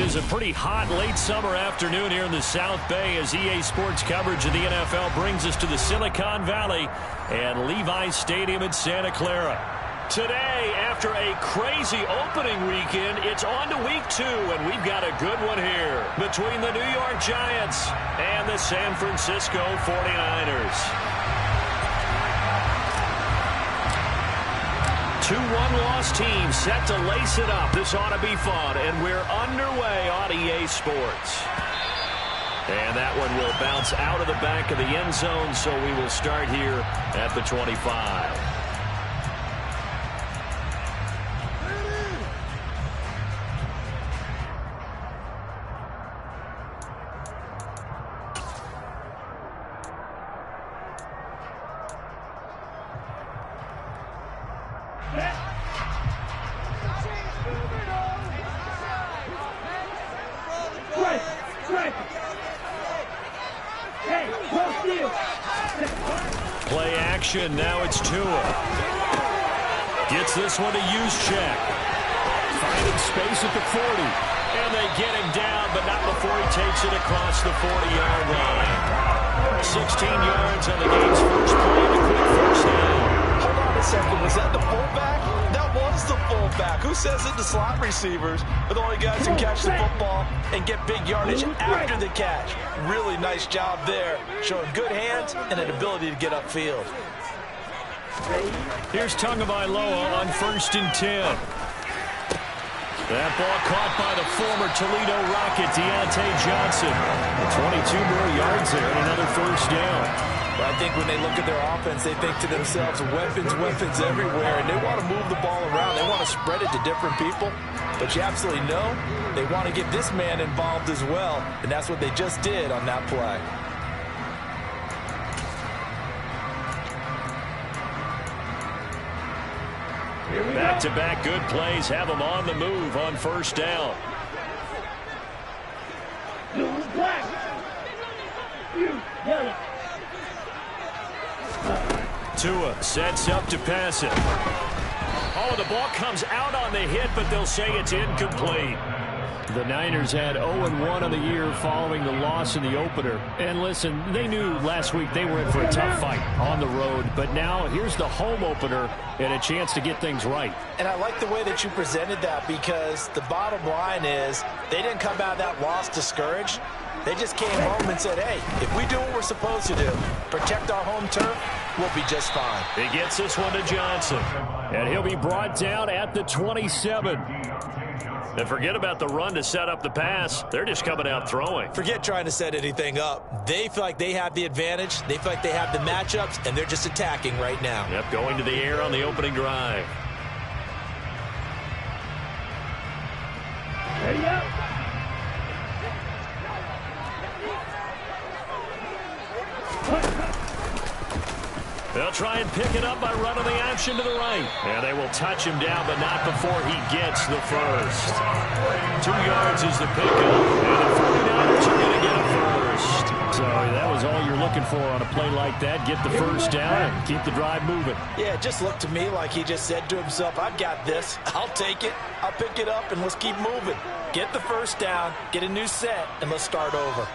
It is a pretty hot late summer afternoon here in the South Bay as EA Sports coverage of the NFL brings us to the Silicon Valley and Levi's Stadium in Santa Clara. Today, after a crazy opening weekend, it's on to week 2, and we've got a good one here between the New York Giants and the San Francisco 49ers. 2-1 team set to lace it up. This ought to be fun, and we're underway on EA Sports. And that one will bounce out of the back of the end zone, so we will start here at the 25. Play action, now it's Tua. Gets this one to Juszczyk. Finding space at the 40. And they get him down, but not before he takes it across the 40-yard line. 16 yards on the game's first play and a quick first down. Hold on a second, was that the fullback? That was the fullback. Who says it? The slot receivers are the only guys who catch the football and get big yardage after the catch. Really nice job there, showing good hands and an ability to get upfield. Here's Tagovailoa on 1st and 10. That ball caught by the former Toledo Rocket, Deontay Johnson. 22 more yards there and another first down. I think when they look at their offense, they think to themselves, weapons everywhere, and they want to move the ball around. They want to spread it to different people, but you absolutely know they want to get this man involved as well, and that's what they just did on that play. Back-to-back good plays have them on the move on first down. Tua sets up to pass it. Oh, the ball comes out on the hit, but they'll say it's incomplete. The Niners had 0-1 on the year following the loss in the opener. And listen, they knew last week they were in for a tough fight on the road. But now here's the home opener and a chance to get things right. And I like the way that you presented that, because the bottom line is they didn't come out of that loss discouraged. They just came home and said, hey, if we do what we're supposed to do, protect our home turf, we'll be just fine. He gets this one to Johnson. And he'll be brought down at the 27. And forget about the run to set up the pass. They're just coming out throwing. Forget trying to set anything up. They feel like they have the advantage. They feel like they have the matchups, and they're just attacking right now. Yep, going to the air on the opening drive. Ready up. They'll try and pick it up by running the option to the right. And they will touch him down, but not before he gets the first. 2 yards is the pickup, and the 49ers are going to get a first. So that was all you're looking for on a play like that. Get the first down and keep the drive moving. Yeah, it just looked to me like he just said to himself, I've got this. I'll take it. I'll pick it up, and let's keep moving. Get the first down, get a new set, and let's start over.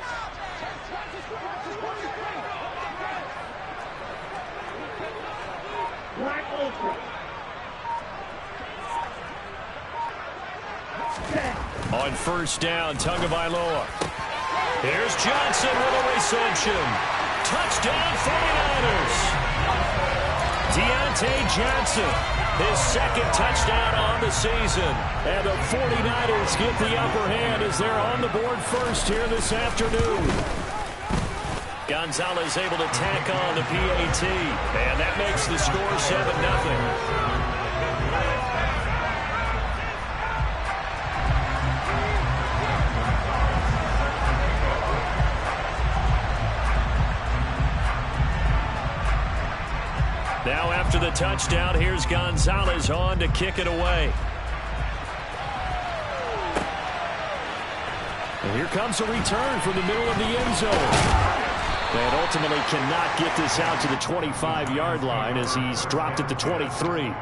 On first down, Tagovailoa. Here's Johnson with a reception. Touchdown 49ers. Deontay Johnson, his second touchdown on the season. And the 49ers get the upper hand as they're on the board first here this afternoon. Gonzalez able to tack on the PAT. And that makes the score 7-0. Now after the touchdown, here's Gonzalez on to kick it away. And here comes a return from the middle of the end zone. And ultimately cannot get this out to the 25-yard line as he's dropped at the 23.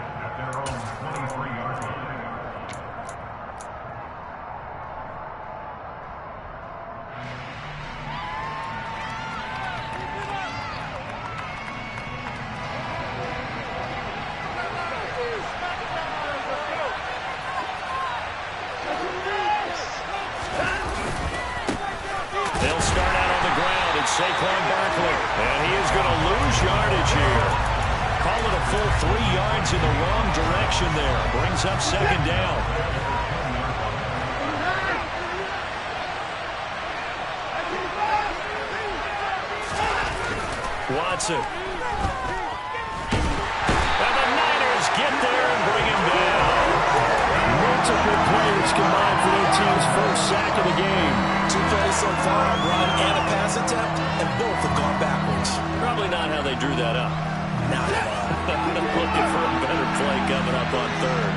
full 3 yards in the wrong direction there. Brings up second down. Watson. And the Niners get there and bring him down. Multiple players combined for their team's first sack of the game. 2 plays so far, a run and a pass attempt, and both have gone backwards. Probably not how they drew that up. Not at all. Looking for a better play coming up on third.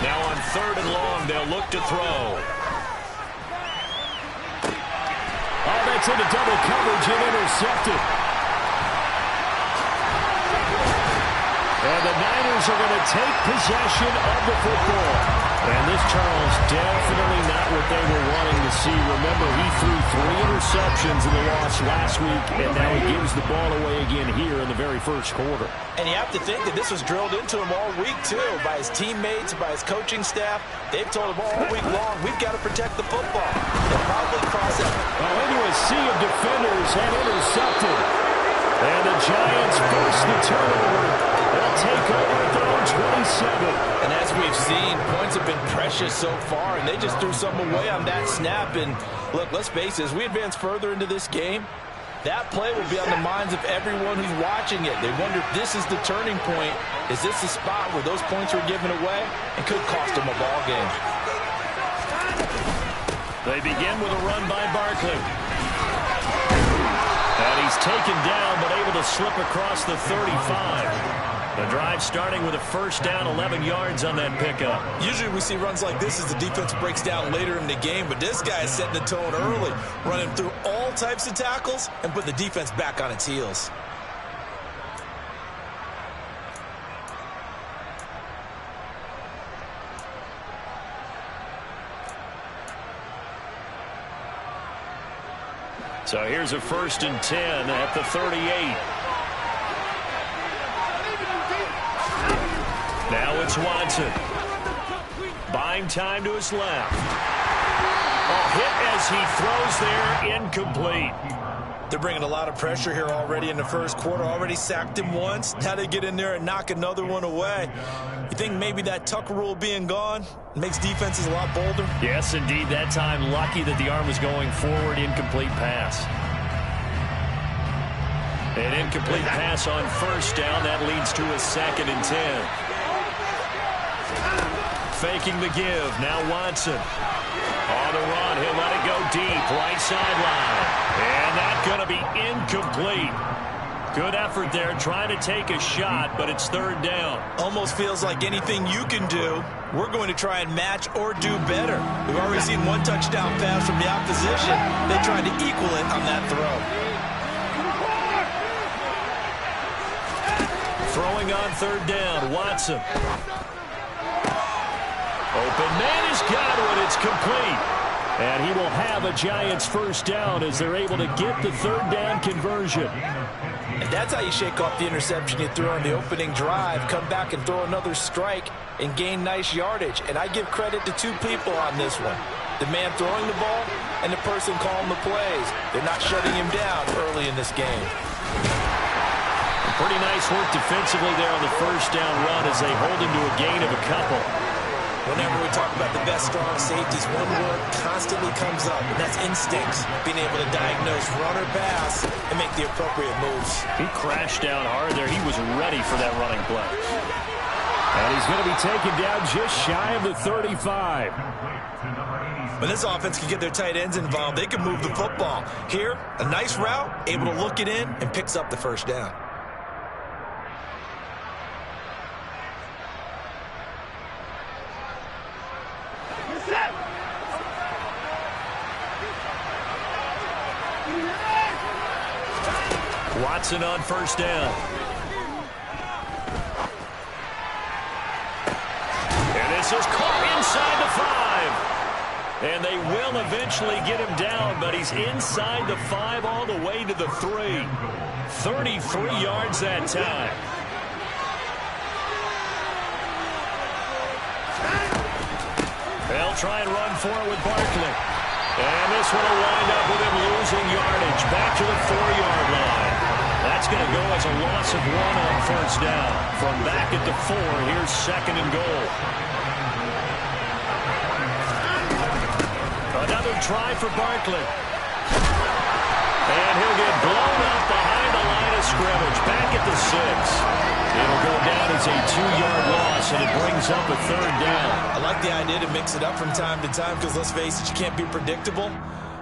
Now on 3rd and long, they'll look to throw. Oh, that's into double coverage and intercepted. And the Niners are going to take possession of the football. And this, Charles, definitely not what they were wanting to see. Remember, he threw 3 interceptions in the loss last week, and now he gives the ball away again here in the very first quarter. And you have to think that this was drilled into him all week, too, by his teammates, by his coaching staff. They've told him all week long, we've got to protect the football. They'll probably cross it. Well, into a sea of defenders and intercepted. And the Giants force the turnover. They'll take over at their own 27. And as we've seen, points have been precious so far, and they just threw some away on that snap. And look, let's face it, as we advance further into this game, that play will be on the minds of everyone who's watching it. They wonder if this is the turning point. Is this the spot where those points were given away and could cost them a ball game? They begin with a run by Barkley. And he's taken down, but able to slip across the 35. The drive starting with a first down, 11 yards on that pickup. Usually we see runs like this as the defense breaks down later in the game, but this guy is setting the tone early, running through all types of tackles and put the defense back on its heels. So here's a 1st and 10 at the 38. Now it's Watson. Buying time to his left. A hit as he throws there, incomplete. They're bringing a lot of pressure here already in the first quarter. Already sacked him once. Now they get in there and knock another one away. You think maybe that Tucker rule being gone makes defenses a lot bolder? Yes, indeed. That time, lucky that the arm was going forward. Incomplete pass. An incomplete pass on first down. That leads to a 2nd and 10. Faking the give. Now Watson. On the run. He'll let it go deep. Right sideline. And that's going to be incomplete. Good effort there, trying to take a shot, but it's 3rd down. Almost feels like anything you can do, we're going to try and match or do better. We've already seen 1 touchdown pass from the opposition. They tried to equal it on that throw. Throwing on 3rd down, Watson. Open man has got it. It's complete. And he will have a Giants first down as they're able to get the 3rd down conversion. And that's how you shake off the interception you threw on the opening drive, come back and throw another strike and gain nice yardage. And I give credit to 2 people on this one. The man throwing the ball and the person calling the plays. They're not shutting him down early in this game. Pretty nice work defensively there on the first down run as they hold him to a gain of a couple. Whenever we talk about the best strong safeties, one word constantly comes up, and that's instincts. Being able to diagnose run or pass and make the appropriate moves. He crashed down hard there. He was ready for that running play. And he's going to be taken down just shy of the 35. When this offense can get their tight ends involved, they can move the football. Here, a nice route, able to look it in, and picks up the first down. Watson on first down. And this is caught inside the 5. And they will eventually get him down, but he's inside the 5 all the way to the 3. 33 yards that time. They'll try and run for it with Barkley. And this one will wind up with him losing yardage back to the 4-yard line. That's going to go as a loss of 1 on first down. From back at the 4, here's 2nd and goal. Another try for Barkley. And he'll get blown up behind the line of scrimmage. Back at the 6. It'll go down as a 2-yard loss, and it brings up a 3rd down. I like the idea to mix it up from time to time because, let's face it, you can't be predictable.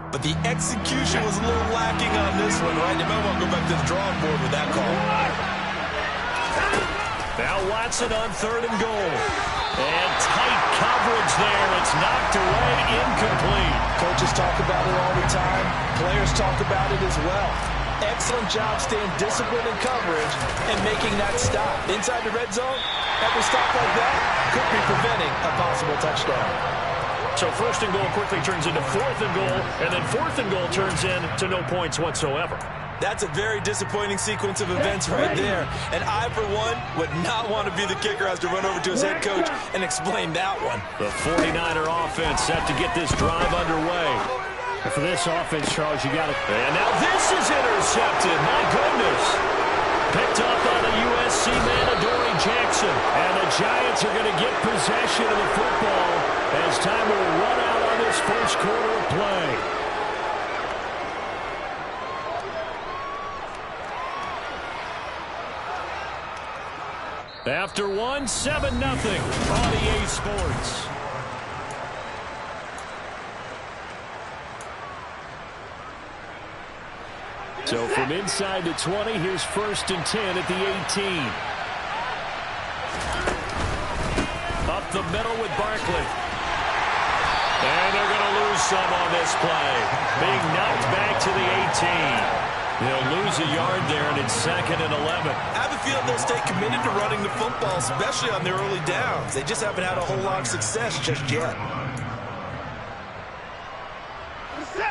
But the execution was a little lacking on this one, right? They might want to go back to the drawing board with that call. Now Watson on 3rd and goal. And tight coverage there. It's knocked away, incomplete. Coaches talk about it all the time. Players talk about it as well. Excellent job staying disciplined in coverage and making that stop. Inside the red zone, every stop like that could be preventing a possible touchdown. So 1st and goal quickly turns into 4th and goal, and then 4th and goal turns into no points whatsoever. That's a very disappointing sequence of events right there. And I, for one, would not want to be the kicker who has to run over to his head coach and explain that one. The 49er offense set to get this drive underway. And for this offense, Charles, you got it. And now this is intercepted. My goodness. Picked up on the USC man, Adoree Jackson. And the Giants are going to get possession of the football as time will run out on this first quarter of play. After 1, 7-0 on EA Sports. So from inside the 20, here's 1st and 10 at the 18. Up the middle with Barkley. And they're going to lose some on this play. Being knocked back to the 18. They'll lose a yard there, and it's 2nd and 11. I have a feeling they'll stay committed to running the football, especially on their early downs. They just haven't had a whole lot of success just yet.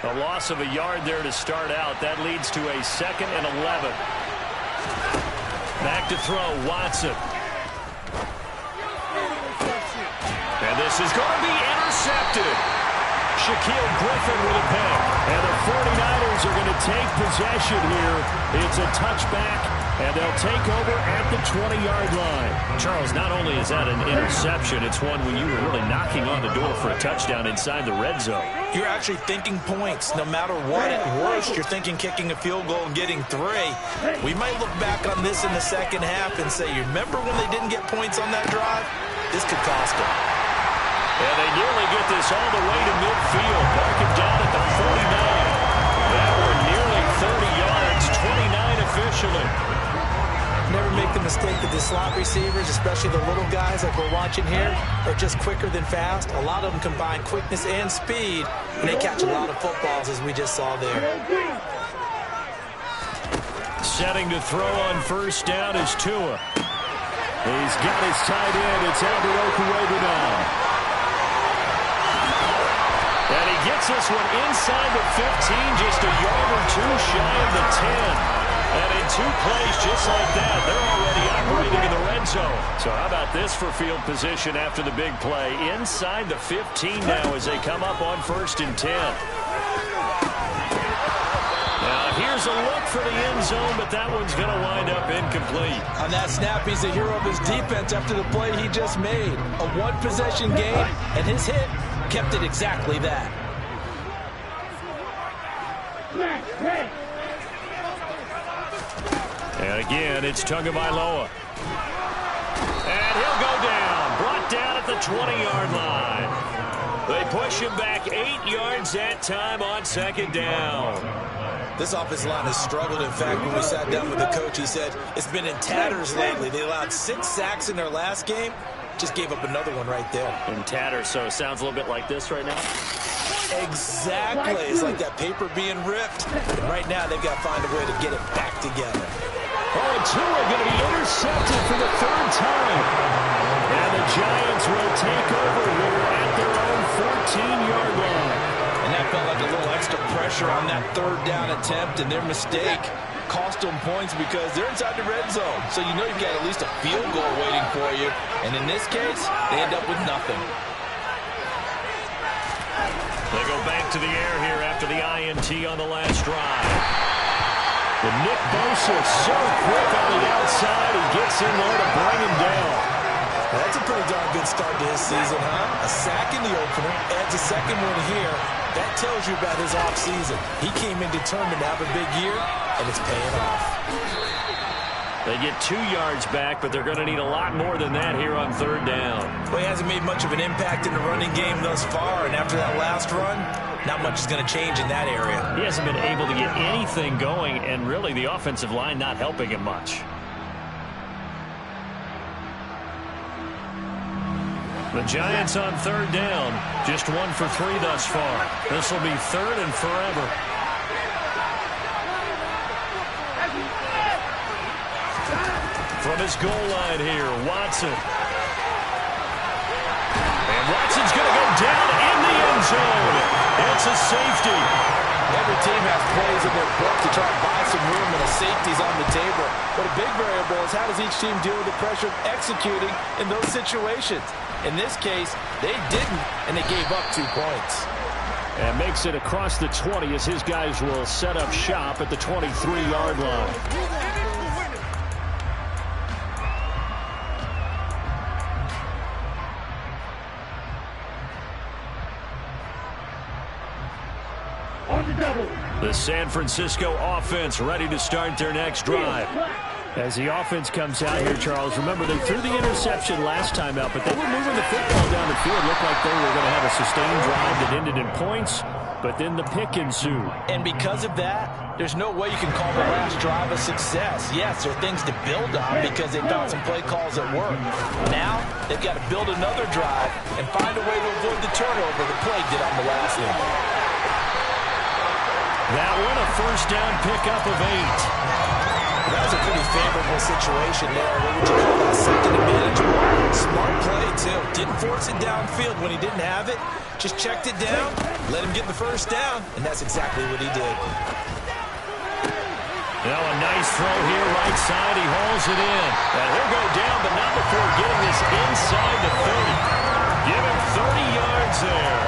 A loss of a yard there to start out. That leads to a 2nd and 11. Back to throw, Watson. And this is going to be intercepted. Shaquille Griffin with a pick. And the 49ers are going to take possession here. It's a touchback, and they'll take over at the 20-yard line. Charles, not only is that an interception, it's one when you were really knocking on the door for a touchdown inside the red zone. You're actually thinking points. No matter what, at worst, you're thinking kicking a field goal and getting 3. We might look back on this in the second half and say, you remember when they didn't get points on that drive? This could cost them. And they nearly get this all the way to midfield. Mark it down at the 49. That were nearly 30 yards, 29 officially. Never make the mistake that the slot receivers, especially the little guys like we're watching here, are just quicker than fast. A lot of them combine quickness and speed, and they catch a lot of footballs, as we just saw there. Setting to throw on 1st down is Tua. He's got his tight end. It's Albert Okwuegbunam. And he gets this one inside the 15, just a yard or 2 shy of the 10. And in 2 plays just like that, they're already operating in the red zone. So how about this for field position after the big play? Inside the 15 now as they come up on 1st and 10. Now here's a look for the end zone, but that one's going to wind up incomplete. On that snap, he's the hero of his defense after the play he just made. A 1-possession game, and his hit kept it exactly that. And again, it's Tagovailoa. And he'll go down. Brought down at the 20-yard line. They push him back 8 yards that time on 2nd down. This offensive line has struggled. In fact, when we sat down with the coach, he said it's been in tatters lately. They allowed 6 sacks in their last game. Just gave up another one right there. In tatters, so it sounds a little bit like this right now? Exactly. It's like that paper being ripped. And right now, they've got to find a way to get it back together. Oh, and Tua going to be intercepted for the 3rd time. And the Giants will take over here at their own 14-yard line. And that felt like a little extra pressure on that 3rd down attempt, and their mistake cost them points because they're inside the red zone. So you know you've got at least a field goal waiting for you. And in this case, they end up with nothing. They go back to the air here after the INT on the last drive. And Nick Bosa so quick on the outside. He gets in there to bring him down. That's a pretty darn good start to his season, huh? A sack in the opener, adds a second one here. That tells you about his offseason. He came in determined to have a big year, and it's paying off. They get 2 yards back, but they're going to need a lot more than that here on third down. Well, he hasn't made much of an impact in the running game thus far, and after that last run, not much is going to change in that area. He hasn't been able to get anything going, and really the offensive line not helping him much. The Giants on third down, just 1 for 3 thus far. This will be third and forever. From his goal line here, Watson. And Watson's going to go down in the end zone. It's a safety. Every team has plays in their book to try to buy some room, and a safety's on the table. But a big variable is how does each team deal with the pressure of executing in those situations. In this case, they didn't, and they gave up 2 points. And makes it across the 20 as his guys will set up shop at the 23-yard line. The San Francisco offense ready to start their next drive. As the offense comes out here, Charles, remember they threw the interception last time out, but they were moving the football down the field. Looked like they were going to have a sustained drive that ended in points, but then the pick ensued. And because of that, there's no way you can call the last drive a success. Yes, there are things to build on because they found some play calls that work. Now, they've got to build another drive and find a way to avoid the turnover the play did on the last one. That one, a first down pickup of 8. That was a pretty favorable situation there. What would you call that? Second and manageable. Smart play, too. Didn't force it downfield when he didn't have it. Just checked it down, let him get the first down, and that's exactly what he did. Now a nice throw here, right side. He hauls it in. And he'll go down, but not before getting this inside the 30. Give him 30 yards there.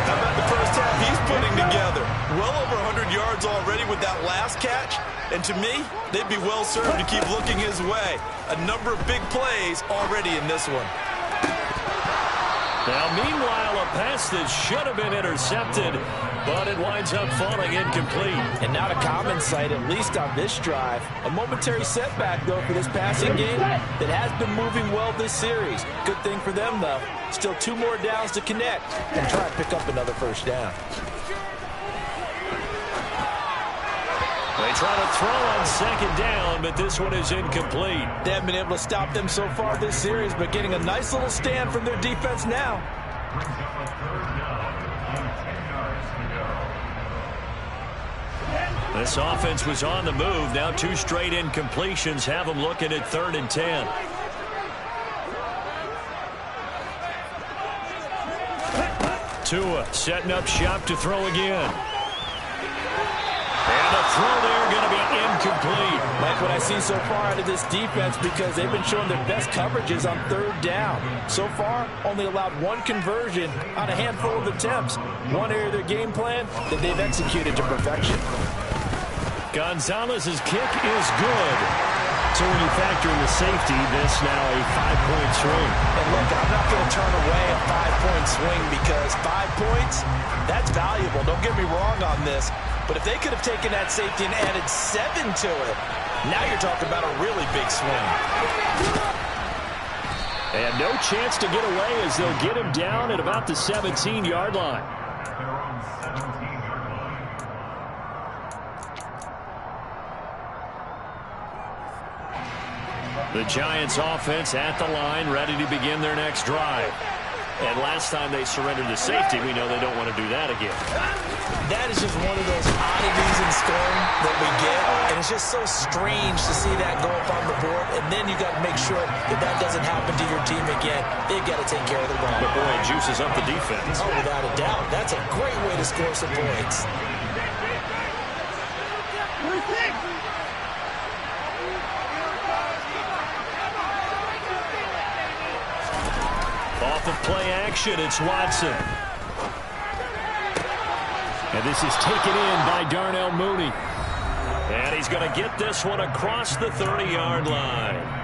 How about the first half he's putting together? Well over 100 yards already with that last catch. And to me, they'd be well served to keep looking his way. A number of big plays already in this one. Now, meanwhile, a pass that should have been intercepted, but it winds up falling incomplete. And not a common sight, at least on this drive. A momentary setback, though, for this passing game that has been moving well this series. Good thing for them, though. Still 2 more downs to connect and try to pick up another first down. They try to throw on second down, but this one is incomplete. They haven't been able to stop them so far this series, but getting a nice little stand from their defense now. This offense was on the move. Now 2 straight incompletions have them looking at 3rd and 10. Tua setting up shop to throw again. And a throw there going to be incomplete. Like what I see so far out of this defense, because they've been showing their best coverages on 3rd down. So far, only allowed 1 conversion on a handful of attempts. One area of their game plan that they've executed to perfection. Gonzalez's kick is good. So when you factor in the safety, this now a 5-point swing. And look, I'm not going to turn away a 5-point swing because 5 points, that's valuable. Don't get me wrong on this. But if they could have taken that safety and added 7 to it, now you're talking about a really big swing. And no chance to get away as they'll get him down at about the 17-yard line. The Giants offense at the line, ready to begin their next drive. And last time they surrendered to safety, we know they don't want to do that again. That is just one of those oddities in scoring that we get. And it's just so strange to see that go up on the board. And then you got to make sure that that doesn't happen to your team again. They've got to take care of the ball. But boy, it juices up the defense. Oh, without a doubt. That's a great way to score some points. Off of play action, it's Watson. And this is taken in by Darnell Mooney. And he's going to get this one across the 30-yard line.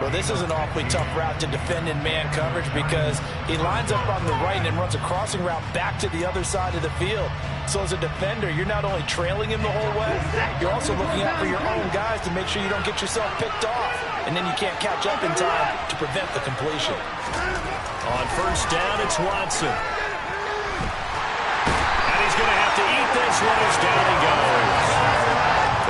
Well, this is an awfully tough route to defend in man coverage because he lines up on the right and then runs a crossing route back to the other side of the field. So as a defender, you're not only trailing him the whole way, you're also looking out for your own guys to make sure you don't get yourself picked off. And then you can't catch up in time to prevent the completion. On first down, it's Watson. And he's going to have to eat this one as down he goes.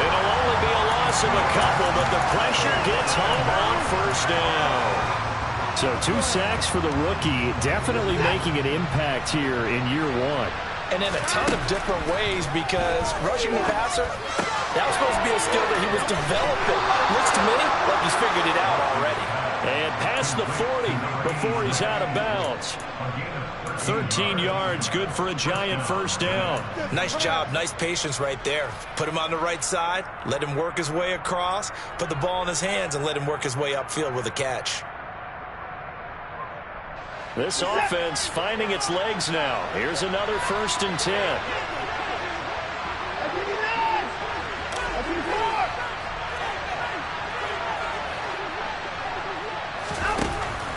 It'll only be a loss of a couple, but the pressure gets home on first down. So 2 sacks for the rookie, definitely making an impact here in year one. And in a ton of different ways because rushing the passer, that was supposed to be a skill that he was developing. Looks to me like he's figured it out already. And past the 40 before he's out of bounds. 13 yards, good for a Giant first down. Nice job, nice patience right there. Put him on the right side, let him work his way across, put the ball in his hands, and let him work his way upfield with a catch. This offense finding its legs now. Here's another 1st and 10.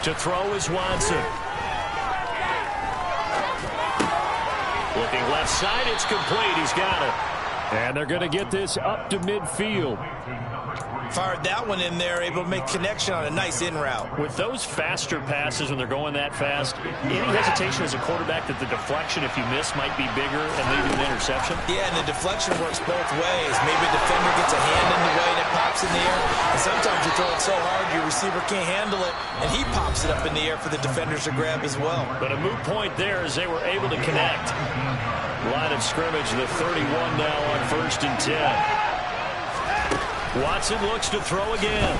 To throw is Watson. Looking left side, it's complete. He's got it. And they're going to get this up to midfield. Fired that one in there, able to make connection on a nice in route. With those faster passes when they're going that fast, any hesitation as a quarterback that the deflection, if you miss, might be bigger and lead to an interception? Yeah, and the deflection works both ways. Maybe a defender gets a hand in the way and it pops in the air. And sometimes you throw it so hard your receiver can't handle it, and he pops it up in the air for the defenders to grab as well. But a moot point there as they were able to connect. Line of scrimmage, the 31 now on 1st and 10. Watson looks to throw again.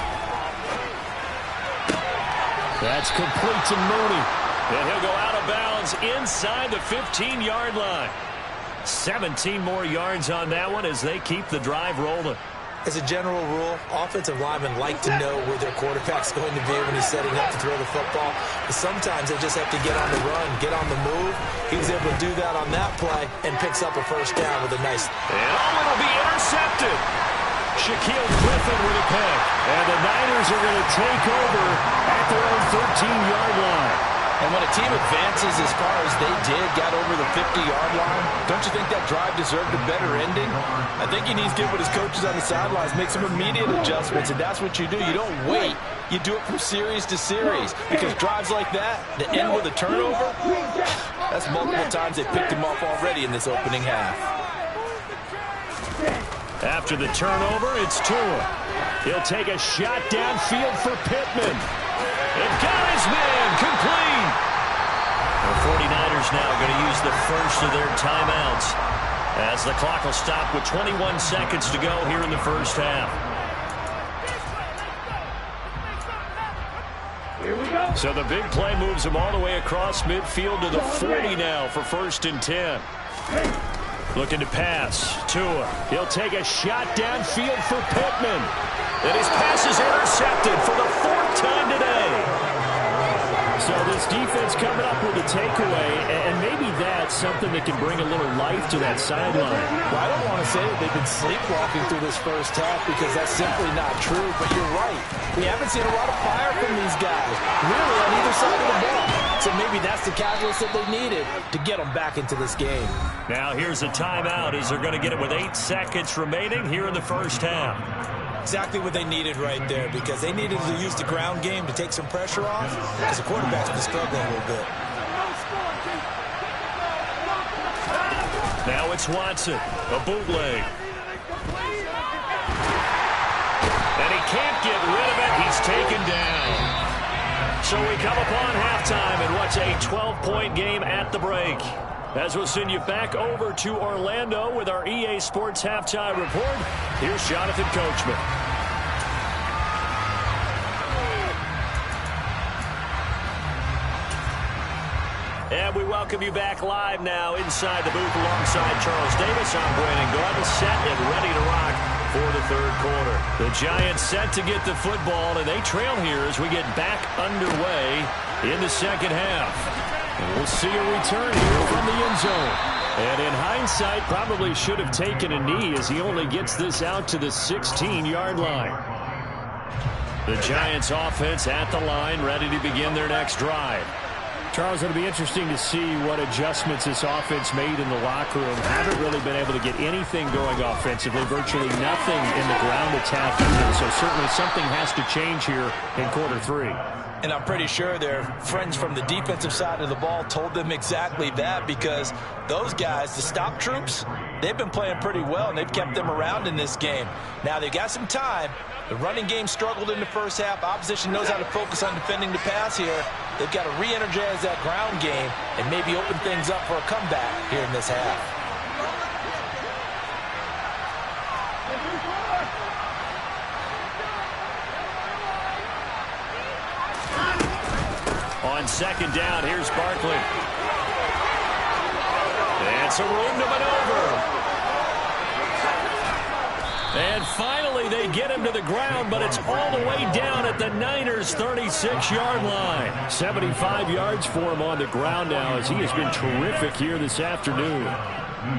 That's complete to Mooney. And he'll go out of bounds inside the 15-yard line. 17 more yards on that one as they keep the drive rolling. As a general rule, offensive linemen like to know where their quarterback's going to be when he's setting up to throw the football. But sometimes they just have to get on the run, get on the move. He was able to do that on that play and picks up a first down with a nice... And it'll be intercepted. Shaquille Griffin with a pick. And the Niners are going to take over at their own 13-yard line. And when a team advances as far as they did, got over the 50-yard line, don't you think that drive deserved a better ending? I think he needs to get with his coaches on the sidelines, make some immediate adjustments, and that's what you do. You don't wait. You do it from series to series because drives like that end with a turnover, that's multiple times they picked him off already in this opening half. After the turnover, it's Tua. He'll take a shot downfield for Pittman. And got his man complete. The 49ers now going to use the first of their timeouts as the clock will stop with 21 seconds to go here in the first half. Here we go. So the big play moves them all the way across midfield to the 40 now for 1st and 10. Looking to pass. Tua. He'll take a shot downfield for Pittman. And his pass is intercepted for the 4th time today. So this defense coming up with a takeaway, and maybe that's something that can bring a little life to that sideline. Well, I don't want to say that they've been sleepwalking through this first half because that's simply not true, but you're right. We haven't seen a lot of fire from these guys, really on either side of the ball. So maybe that's the catalyst that they needed to get them back into this game. Now here's a timeout as they're going to get it with 8 seconds remaining here in the first half. Exactly what they needed right there because they needed to use the ground game to take some pressure off because the quarterback's been struggling a little bit. Now it's Watson, a bootleg. And he can't get rid of it. He's taken down. So we come upon halftime in what's a 12-point game at the break. As we'll send you back over to Orlando with our EA Sports Halftime Report, here's Jonathan Coachman. And we welcome you back live now inside the booth alongside Charles Davis. I'm Brandon Gordon, set and ready to rock for the third quarter. The Giants set to get the football, and they trail here as we get back underway in the second half. And we'll see a return here from the end zone. And in hindsight, probably should have taken a knee as he only gets this out to the 16-yard line. The Giants offense at the line, ready to begin their next drive. Charles, it'll be interesting to see what adjustments this offense made in the locker room. Haven't really been able to get anything going offensively, virtually nothing in the ground attack either. So certainly something has to change here in quarter 3. And I'm pretty sure their friends from the defensive side of the ball told them exactly that, because those guys, the stop troops, they've been playing pretty well, and they've kept them around in this game. Now, they've got some time. The running game struggled in the first half. Opposition knows how to focus on defending the pass here. They've got to re-energize that ground game and maybe open things up for a comeback here in this half. On second down, here's Barkley. And some room to maneuver. And finally, they get him to the ground, but it's all the way down at the Niners' 36-yard line. 75 yards for him on the ground now, as he has been terrific here this afternoon.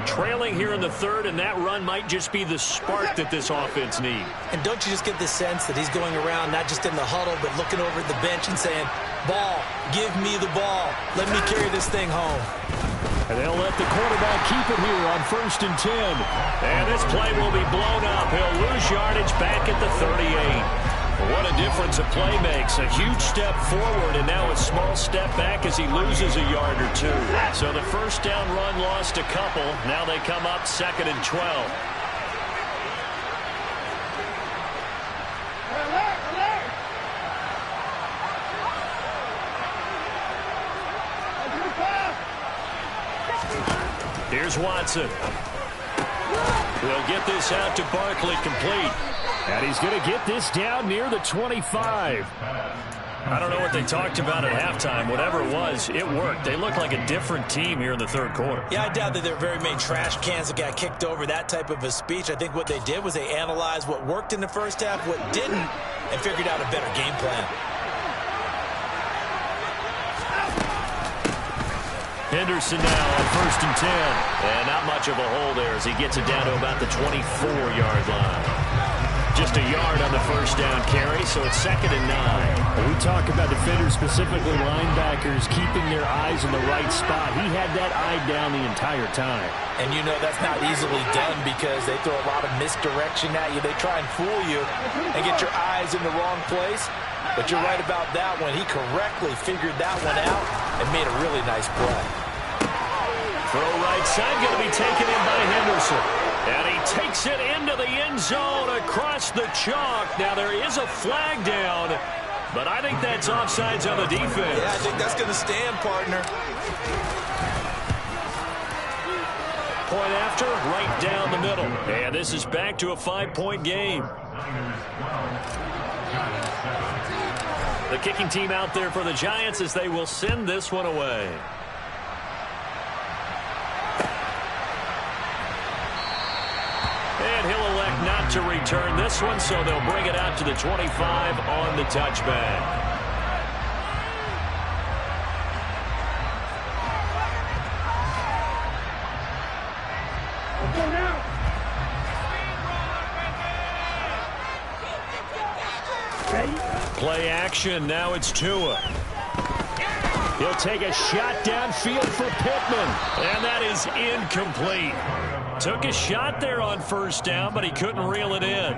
Trailing here in the third, and that run might just be the spark that this offense needs. And don't you just get the sense that he's going around, not just in the huddle, but looking over at the bench and saying, ball, give me the ball. Let me carry this thing home. And they'll let the quarterback keep it here on 1st and 10. And this play will be blown up. He'll lose yardage back at the 38. What a difference a play makes. A huge step forward and now a small step back as he loses a yard or two. So the first down run lost a couple. Now they come up 2nd and 12. Here's Watson. He'll get this out to Barkley, complete. And he's going to get this down near the 25. I don't know what they talked about at halftime. Whatever it was, it worked. They look like a different team here in the third quarter. Yeah, I doubt that there were very many trash cans that got kicked over, that type of a speech. I think what they did was they analyzed what worked in the first half, what didn't, and figured out a better game plan. Henderson now on 1st and 10. And not much of a hole there as he gets it down to about the 24-yard line. Just a yard on the first down carry, so it's 2nd and 9. We talk about defenders, specifically linebackers, keeping their eyes in the right spot. He had that eye down the entire time. And you know that's not easily done because they throw a lot of misdirection at you. They try and fool you and get your eyes in the wrong place. But you're right about that one. He correctly figured that one out and made a really nice play. Throw right side, going to be taken in by Henderson. And he takes it into the end zone across the chalk. Now there is a flag down, but I think that's offsides on the defense. Yeah, I think that's going to stand, partner. Point after, right down the middle. And this is back to a 5-point game. The kicking team out there for the Giants as they will send this one away. And he'll elect not to return this one, so they'll bring it out to the 25 on the touchback. Play action, now it's Tua. He'll take a shot downfield for Pittman, and that is incomplete. Took a shot there on first down, but he couldn't reel it in.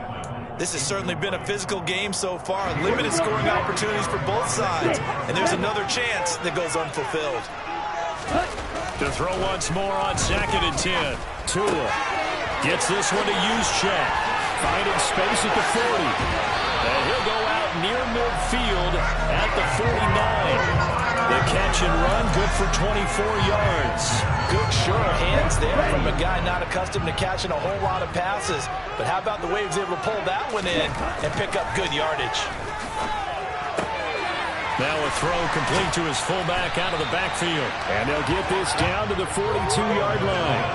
This has certainly been a physical game so far. Limited scoring opportunities for both sides, and there's another chance that goes unfulfilled. To throw once more on 2nd and 10. Tua gets this one to Juszczyk, finding space at the 40. And he'll go out near midfield at the 49. The catch and run, good for 24 yards. Good, sure hands there from a guy not accustomed to catching a whole lot of passes. But how about the way he was able to pull that one in and pick up good yardage? Now a throw complete to his fullback out of the backfield. And they'll get this down to the 42-yard line.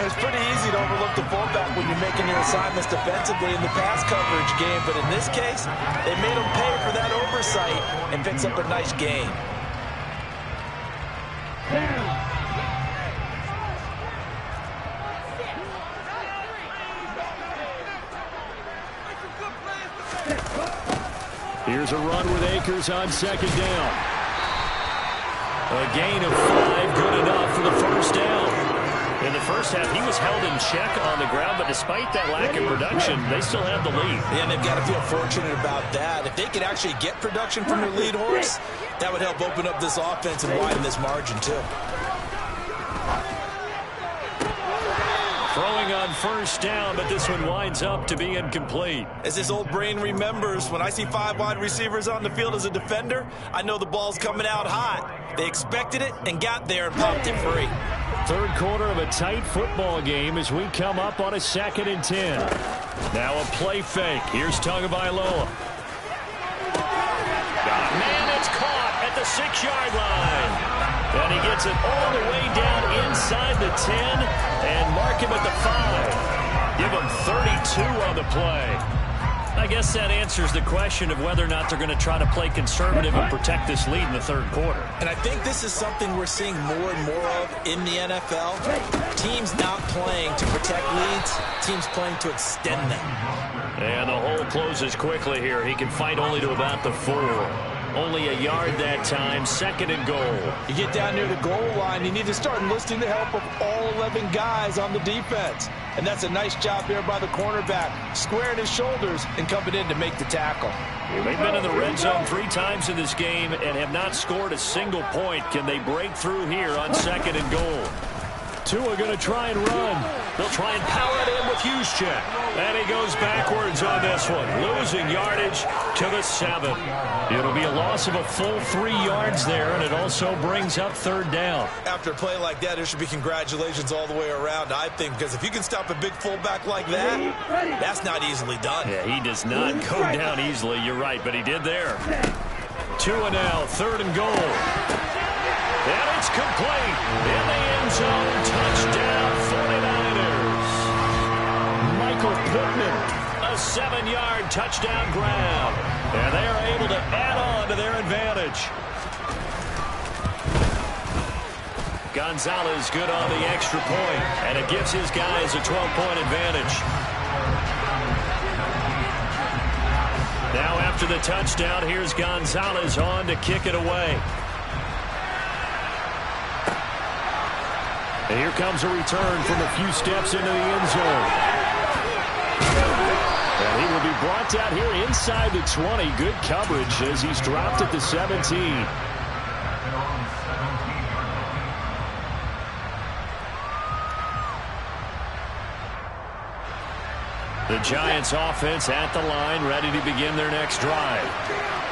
It's pretty easy to overlook the fullback when you're making your assignments defensively in the pass coverage game. But in this case, they made him pay for that oversight and picks up a nice gain. Here's a run with Akers on second down. A gain of 5, good enough for the first down. In the first half, he was held in check on the ground, but despite that lack of production, they still have the lead. Yeah, and they've got to feel fortunate about that. If they could actually get production from their lead horse, that would help open up this offense and widen this margin, too. Throwing on first down, but this one winds up to be incomplete. As this old brain remembers, when I see 5 wide receivers on the field as a defender, I know the ball's coming out hot. They expected it and got there and popped it free. Third quarter of a tight football game as we come up on a 2nd and 10. Now a play fake. Here's Tagovailoa. Man, it's caught at the 6-yard line. And he gets it all the way down inside the 10 and mark him at the 5. Give him 32 on the play. I guess that answers the question of whether or not they're going to try to play conservative and protect this lead in the third quarter. And I think this is something we're seeing more and more of in the NFL. Teams not playing to protect leads, teams playing to extend them. And the hole closes quickly here. He can fight only to about the 4. Only a yard that time, 2nd and goal. You get down near the goal line, you need to start enlisting the help of all 11 guys on the defense. And that's a nice job there by the cornerback, squaring his shoulders and coming in to make the tackle. They've been in the red zone 3 times in this game and have not scored a single point. Can they break through here on 2nd and goal? Tua going to try and run. They'll try and power it in with Juszczyk. And he goes backwards on this one, losing yardage to the 7. It'll be a loss of a full 3 yards there, and it also brings up 3rd down. After a play like that, there should be congratulations all the way around, I think, because if you can stop a big fullback like that, that's not easily done. Yeah, he does not go down easily, you're right, but he did there. Tua now, 3rd and goal. And it's complete in the end zone. Touchdown, 49ers. Michael Pittman, a 7-yard touchdown grab. And they are able to add on to their advantage. Gonzalez good on the extra point, and it gives his guys a 12-point advantage. Now after the touchdown, here's Gonzalez on to kick it away. And here comes a return from a few steps into the end zone. And he will be brought down here inside the 20. Good coverage as he's dropped at the 17. The Giants offense at the line, ready to begin their next drive.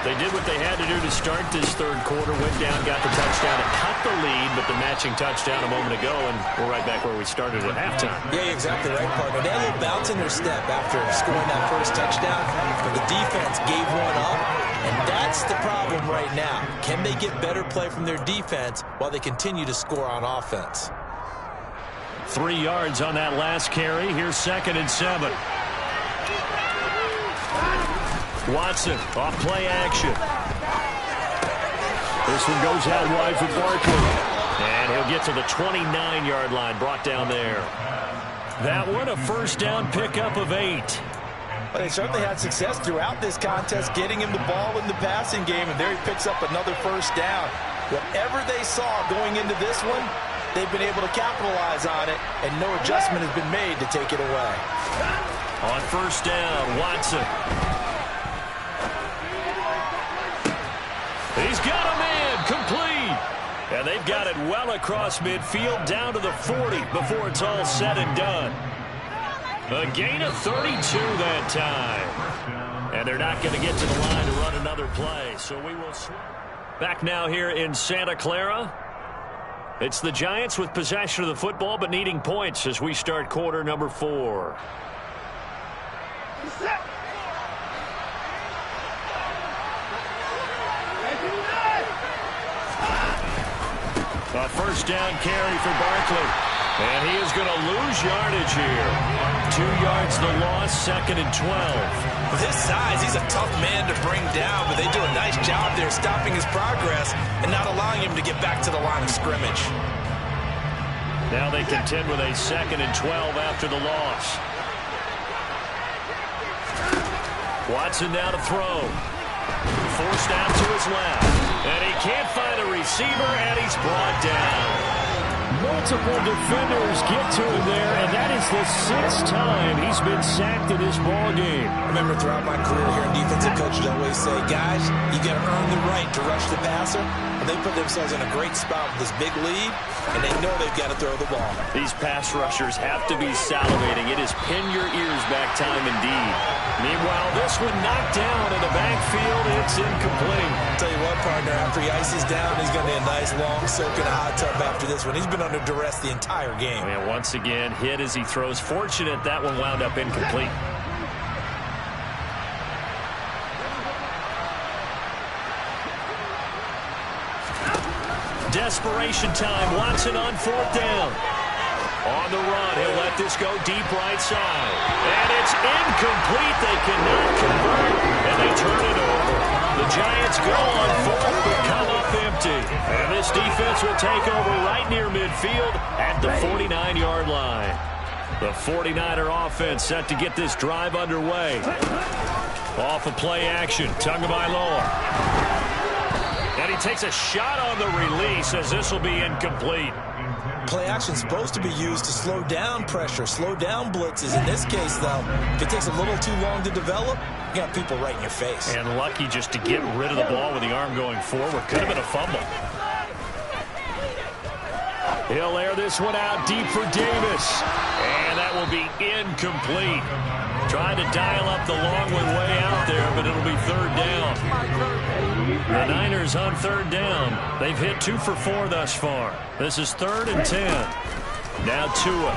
They did what they had to do to start this third quarter, went down, got the touchdown, and cut the lead, but the matching touchdown a moment ago, and we're right back where we started at halftime. Yeah, exactly right, partner. They had a little bounce in their step after scoring that first touchdown, but the defense gave one up, and that's the problem right now. Can they get better play from their defense while they continue to score on offense? 3 yards on that last carry. Here's 2nd and 7. Watson, off play action. This one goes out wide for Barkley. And he'll get to the 29-yard line, brought down there. That one, a first down pickup of 8. But they certainly had success throughout this contest, getting him the ball in the passing game, and there he picks up another first down. Whatever they saw going into this one, they've been able to capitalize on it, and no adjustment has been made to take it away. On first down, Watson. He's got a man complete. And they've got it well across midfield down to the 40 before it's all said and done. A gain of 32 that time. And they're not going to get to the line to run another play. So we will back now here in Santa Clara. It's the Giants with possession of the football but needing points as we start quarter number 4. A first down carry for Barkley. And he is going to lose yardage here. 2 yards the loss, 2nd and 12. With his size, he's a tough man to bring down, but they do a nice job there stopping his progress and not allowing him to get back to the line of scrimmage. Now they contend with a 2nd and 12 after the loss. Watson now to throw. Forced out to his left. And he can't find a receiver, and he's brought down. Multiple defenders get to him there, and that is the 6th time he's been sacked in this ball game. I remember throughout my career here, defensive coaches always say, guys, you got to earn the right to rush the passer. And they put themselves in a great spot with this big lead, and they know they've got to throw the ball. These pass rushers have to be salivating. It is pin your ears back time indeed. Meanwhile, this one knocked down in the backfield. It's incomplete. I'll tell you what, partner, after he ices down, he's going to be a nice long soak in a hot tub after this one. He's been under duress the entire game. And once again, hit as he throws. Fortunate that one wound up incomplete. Desperation time. Watson on 4th down. On the run, he'll let this go deep right side. And it's incomplete. They cannot convert, and they turn it over. The Giants go on 4th, but come up empty. And this defense will take over right near midfield at the 49-yard line. The 49er offense set to get this drive underway. Off of play action, Tagovailoa. And he takes a shot on the release as this will be incomplete. Play action is supposed to be used to slow down pressure, slow down blitzes. In this case, though, if it takes a little too long to develop, you got people right in your face. And lucky just to get rid of the ball with the arm going forward. Could have been a fumble. He'll air this one out deep for Davis. And that will be incomplete. Trying to dial up the long one way out there, but it'll be 3rd down. The Niners on 3rd down. They've hit 2 for 4 thus far. This is 3rd and 10. Now Tua.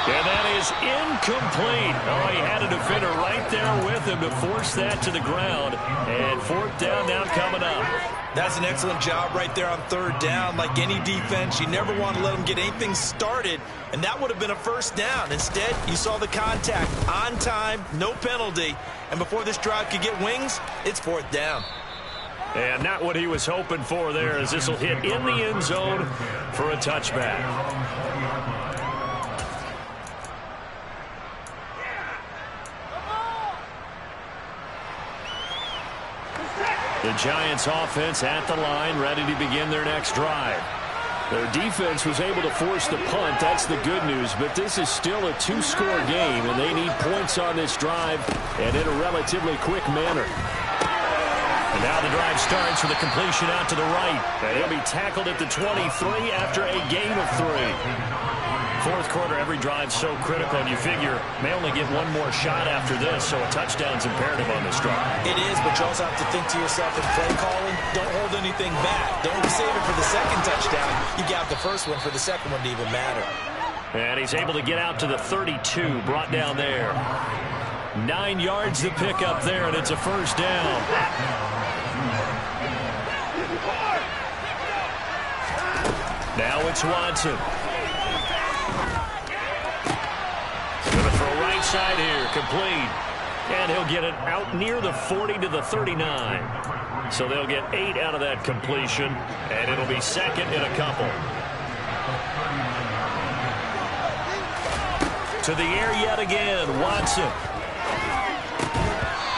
And that is incomplete. Oh, he had a defender right there with him to force that to the ground. And 4th down now coming up. That's an excellent job right there on 3rd down. Like any defense, you never want to let them get anything started, and that would have been a 1st down. Instead, you saw the contact on time, no penalty, and before this drive could get wings, it's 4th down. And not what he was hoping for there, as this will hit in the end zone for a touchback. The Giants offense at the line, ready to begin their next drive. Their defense was able to force the punt. That's the good news. But this is still a 2-score game, and they need points on this drive and in a relatively quick manner. And now the drive starts with a completion out to the right. And he'll be tackled at the 23 after a gain of 3. 4th quarter, every drive so critical, and you figure may only get one more shot after this, so a touchdown's imperative on this drive. It is, but you also have to think to yourself in play calling, don't hold anything back. Don't save it for the 2nd touchdown. You got the 1st one for the 2nd one to even matter. And he's able to get out to the 32, brought down there. 9 yards to pick up there, and it's a 1st down. Now it's Watson. Going to throw right side here, complete. And he'll get it out near the 40 to the 39. So they'll get 8 out of that completion, and it'll be 2nd and a couple. To the air yet again, Watson.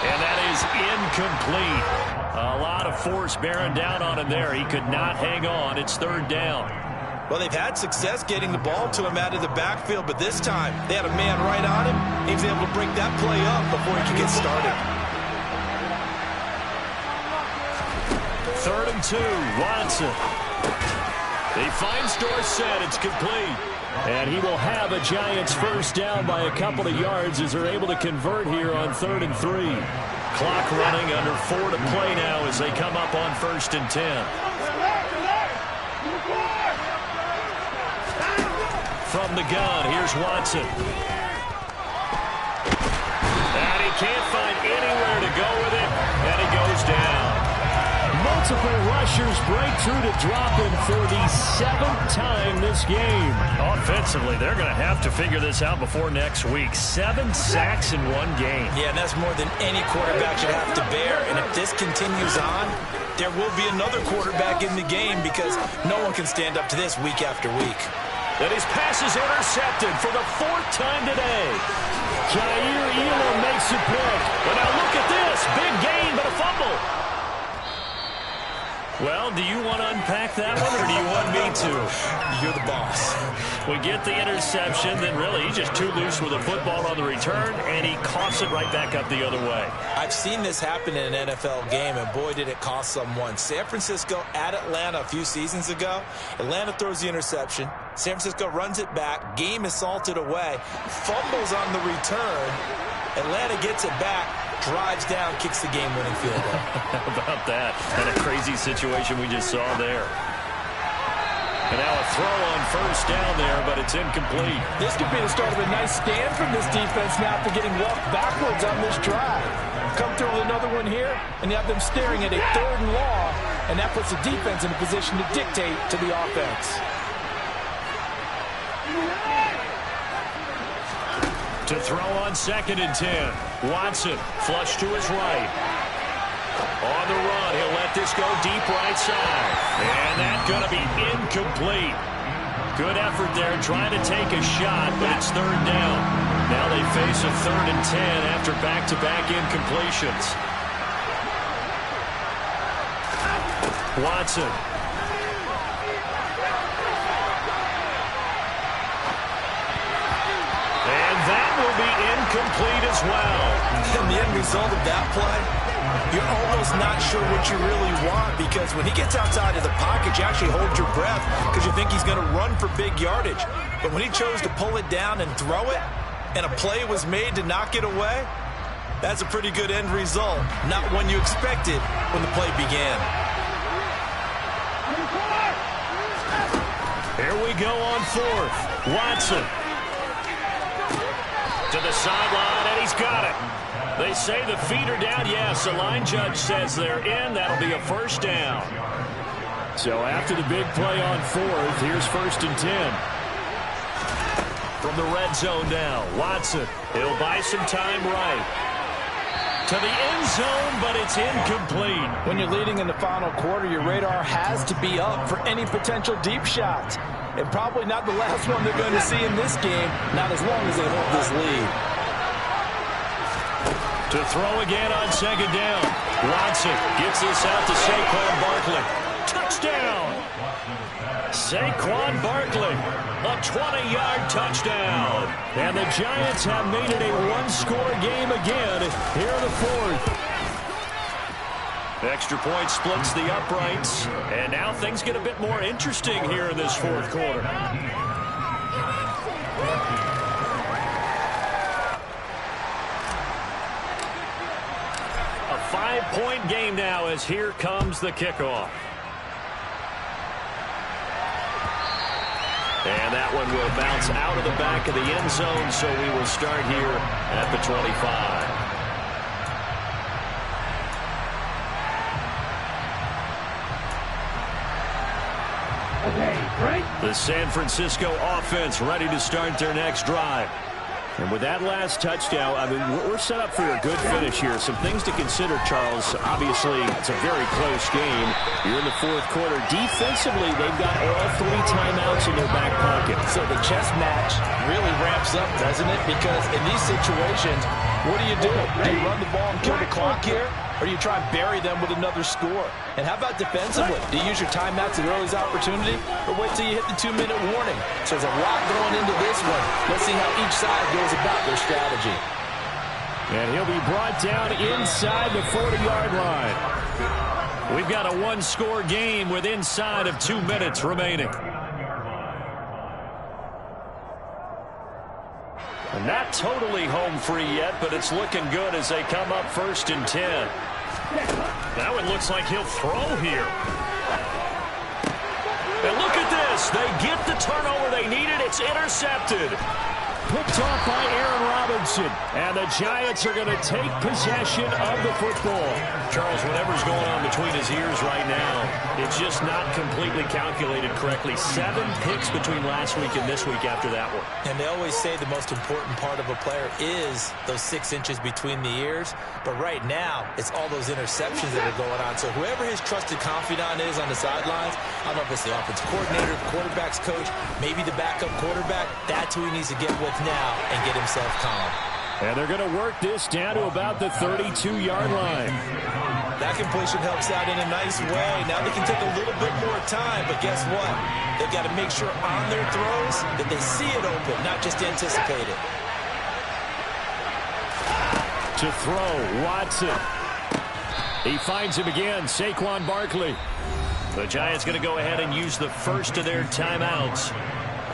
And that is incomplete. A lot of force bearing down on him there. He could not hang on. It's 3rd down. Well, they've had success getting the ball to him out of the backfield, but this time they had a man right on him. He was able to break that play up before he could get started. 3rd and 2, Watson. He finds Dorsett. It's complete. And he will have a Giants 1st down by a couple of yards as they're able to convert here on 3rd and 3. Clock running, under 4 to play now as they come up on 1st and 10. From the gun, here's Watson. And he can't find anywhere to go with it, and he goes down. Multiple rushers break through to drop him for the 7th time this game. Offensively, they're going to have to figure this out before next week. 7 sacks in one game. Yeah, and that's more than any quarterback should have to bear. And if this continues on, there will be another quarterback in the game because no one can stand up to this week after week. And his pass is intercepted for the 4th time today. Jair Elam makes a pick. But now Well, do you want to unpack that one, or do you want me to? You're the boss. We get the interception, then really he's just too loose with the football on the return, and he coughs it right back up the other way. I've seen this happen in an NFL game, and boy, did it cost someone. San Francisco at Atlanta a few seasons ago. Atlanta throws the interception. San Francisco runs it back. Game is salted away. Fumbles on the return. Atlanta gets it back. Drives down, kicks the game-winning field goal. How about that? And a crazy situation we just saw there. And now a throw on first down there, but it's incomplete. This could be the start of a nice stand from this defense now after getting walked backwards on this drive. Come through with another one here, and you have them staring at a 3rd and long, and that puts the defense in a position to dictate to the offense. To throw on 2nd and 10. Watson, flush to his right. On the run, he'll let this go deep right side. And that's going to be incomplete. Good effort there, trying to take a shot, but it's 3rd down. Now they face a 3rd and 10 after back-to-back incompletions. Watson. That will be incomplete as well. And the end result of that play, you're almost not sure what you really want, because when he gets outside of the pocket, you actually hold your breath because you think he's going to run for big yardage. But when he chose to pull it down and throw it, and a play was made to knock it away, that's a pretty good end result. Not one you expected when the play began. Here we go on 4th. Watson. To the sideline, and he's got it. They say the feet are down. Yes, the line judge says they're in. That'll be a 1st down. So after the big play on 4th, here's 1st and 10. From the red zone now, Watson. He'll buy some time right. To the end zone, but it's incomplete. When you're leading in the final quarter, your radar has to be up for any potential deep shots. And probably not the last one they're going to see in this game, not as long as they hold this lead. To throw again on 2nd down. Watson gets this out to Saquon Barkley. Touchdown! Saquon Barkley, a 20-yard touchdown. And the Giants have made it a 1-score game again here in the 4th. Extra point splits the uprights, and now things get a bit more interesting here in this 4th quarter. A 5-point game now as here comes the kickoff. And that one will bounce out of the back of the end zone, so we will start here at the 25. The San Francisco offense ready to start their next drive. And with that last touchdown, I mean, we're set up for a good finish here. Some things to consider, Charles. Obviously, it's a very close game. You're in the 4th quarter. Defensively, they've got all 3 timeouts in their back pocket. So the chess match really ramps up, doesn't it? Because in these situations, what do you do? Do you run the ball and kill the clock here? Or do you try and bury them with another score? And how about defensively? Do you use your timeouts at the earliest opportunity? Or wait till you hit the 2-minute warning? So there's a lot going into this one. Let's see how each side goes about their strategy. And he'll be brought down inside the 40-yard line. We've got a 1-score game with inside of 2 minutes remaining. And not totally home free yet, but it's looking good as they come up 1st and 10. Now it looks like he'll throw here. And look at this. They get the turnover they needed. It's intercepted. Picked off by Aaron Robinson. And the Giants are going to take possession of the football. Charles, whatever's going on between his ears right now, it's just not completely calculated correctly. 7 picks between last week and this week after that one. And they always say the most important part of a player is those 6 inches between the ears. But right now, it's all those interceptions that are going on. So whoever his trusted confidant is on the sidelines, I don't know if it's the offensive coordinator, the quarterback's coach, maybe the backup quarterback, that's who he needs to get with now and get himself calm. And they're going to work this down to about the 32-yard line. That completion helps out in a nice way. Now they can take a little bit more time, but guess what? They've got to make sure on their throws that they see it open, not just anticipate it. To throw, Watson. He finds him again, Saquon Barkley. The Giants going to go ahead and use the first of their timeouts,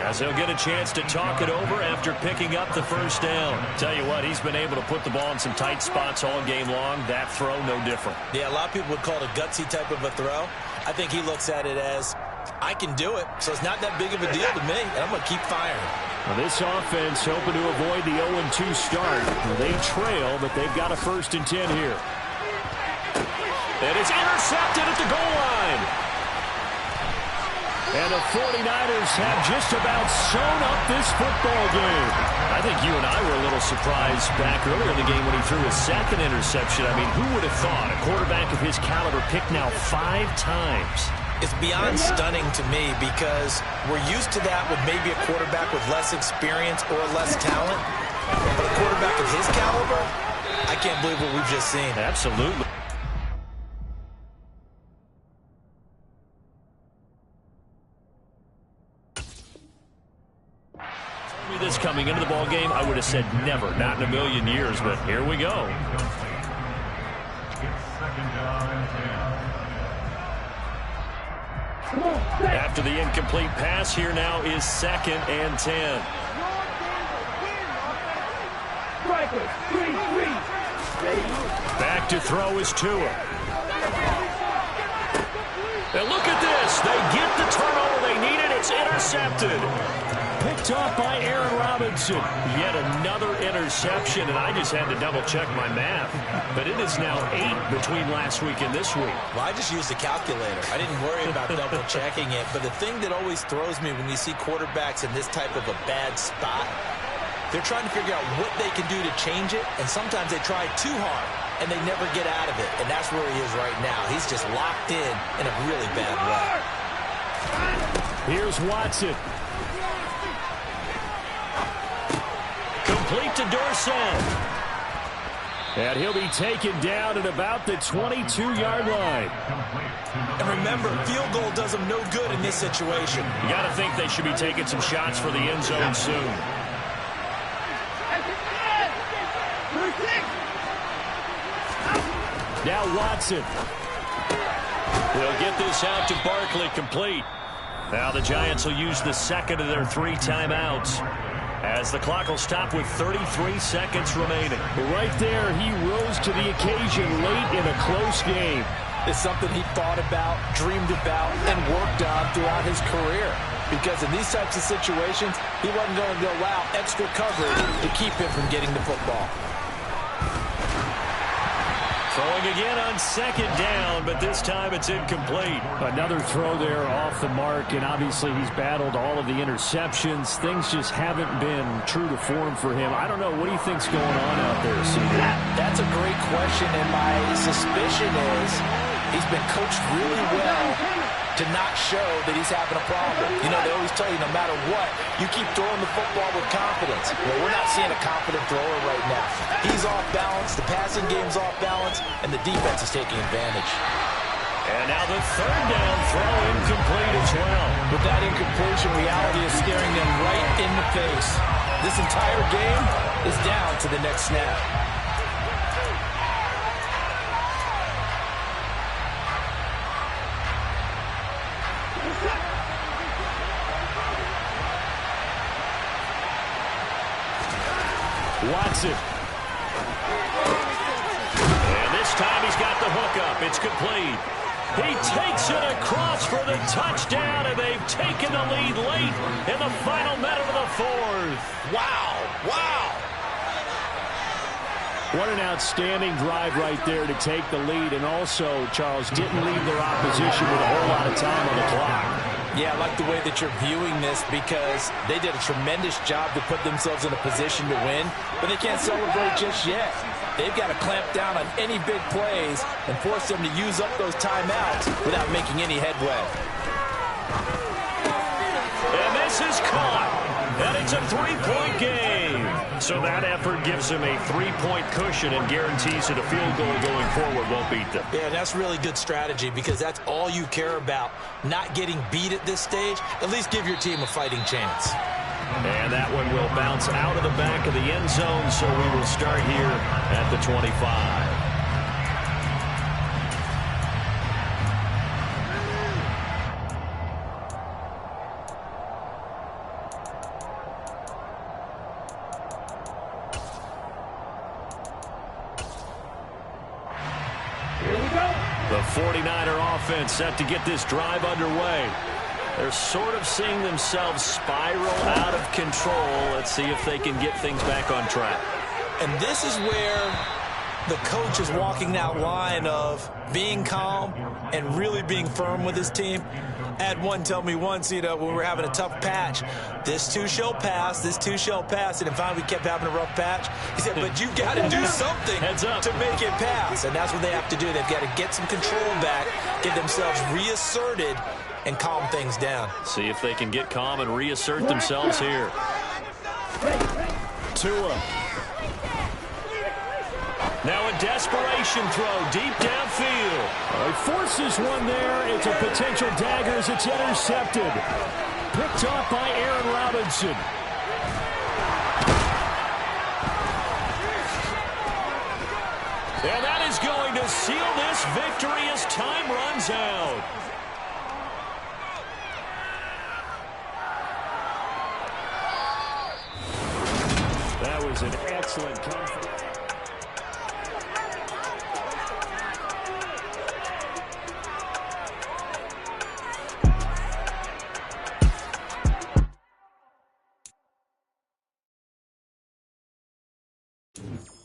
as they'll get a chance to talk it over after picking up the first down. Tell you what, he's been able to put the ball in some tight spots all game long. That throw, no different. Yeah, a lot of people would call it a gutsy type of a throw. I think he looks at it as, I can do it, so it's not that big of a deal to me, and I'm going to keep firing. Well, this offense hoping to avoid the 0-2 start. They trail, but they've got a 1st and 10 here. And it's intercepted at the goal line. And the 49ers have just about sewn up this football game. I think you and I were a little surprised back earlier in the game when he threw his 2nd interception. I mean, who would have thought a quarterback of his caliber picked now 5 times? It's beyond stunning to me because we're used to that with maybe a quarterback with less experience or less talent. But a quarterback of his caliber, I can't believe what we've just seen. Absolutely. This coming into the ball game, I would have said never, not in a million years, but here we go. After the incomplete pass, here now is 2nd and 10. Back to throw is Tua. And look at this. They get the turnover they needed. It's intercepted. Picked off by Aaron Robinson. Yet another interception, and I just had to double-check my math. But it is now 8 between last week and this week. Well, I just used a calculator. I didn't worry about double-checking it. But the thing that always throws me when you see quarterbacks in this type of a bad spot, they're trying to figure out what they can do to change it, and sometimes they try too hard, and they never get out of it. And that's where he is right now. He's just locked in a really bad way. Here's Watson. Complete to Dorsett. And he'll be taken down at about the 22-yard line. And remember, field goal does them no good in this situation. You got to think they should be taking some shots for the end zone soon. Now Watson. He'll get this out to Barkley, complete. Now the Giants will use the 2nd of their 3 timeouts, as the clock will stop with 33 seconds remaining. Right there, he rose to the occasion late in a close game. It's something he thought about, dreamed about, and worked on throughout his career. Because in these types of situations, he wasn't going to allow extra coverage to keep him from getting the football. Throwing again on 2nd down, but this time it's incomplete. Another throw there off the mark, and obviously he's battled all of the interceptions. Things just haven't been true to form for him. I don't know. What do you think's going on out there, CJ? That's a great question, and my suspicion is he's been coached really well to not show that he's having a problem. You know, they always tell you no matter what, you keep throwing the football with confidence. Well, we're not seeing a confident thrower right now. He's off balance, the passing game's off balance, and the defense is taking advantage. And now the 3rd down throw incomplete as well. With that incompletion, reality is staring them right in the face. This entire game is down to the next snap. Watson. And this time he's got the hook up. It's complete. He takes it across for the touchdown, and they've taken the lead late in the final minute of the 4th. Wow. Wow. What an outstanding drive right there to take the lead, and also, Charles, didn't leave their opposition with a whole lot of time on the clock. Yeah, I like the way that you're viewing this because they did a tremendous job to put themselves in a position to win, but they can't celebrate just yet. They've got to clamp down on any big plays and force them to use up those timeouts without making any headway. And this is caught, and it's a 3-point game. So that effort gives him a 3-point cushion and guarantees that a field goal going forward won't beat them. Yeah, that's really good strategy because that's all you care about. Not getting beat at this stage. At least give your team a fighting chance. And that one will bounce out of the back of the end zone, so we will start here at the 25. The 49er offense set to get this drive underway. They're sort of seeing themselves spiral out of control. Let's see if they can get things back on track. And this is where the coach is walking that line of being calm and really being firm with his team. I had one tell me once, when we were having a tough patch, this too shall pass, this too shall pass. And finally we kept having a rough patch. He said, but you got to do something to make it pass. And that's what they have to do. They've got to get some control back, get themselves reasserted, and calm things down. See if they can get calm and reassert themselves here. Tua. Now a desperation throw deep downfield. He forces one there. It's a potential dagger as it's intercepted. Picked off by Aaron Robinson. And that is going to seal this victory as time runs out. That was an excellent comeback. You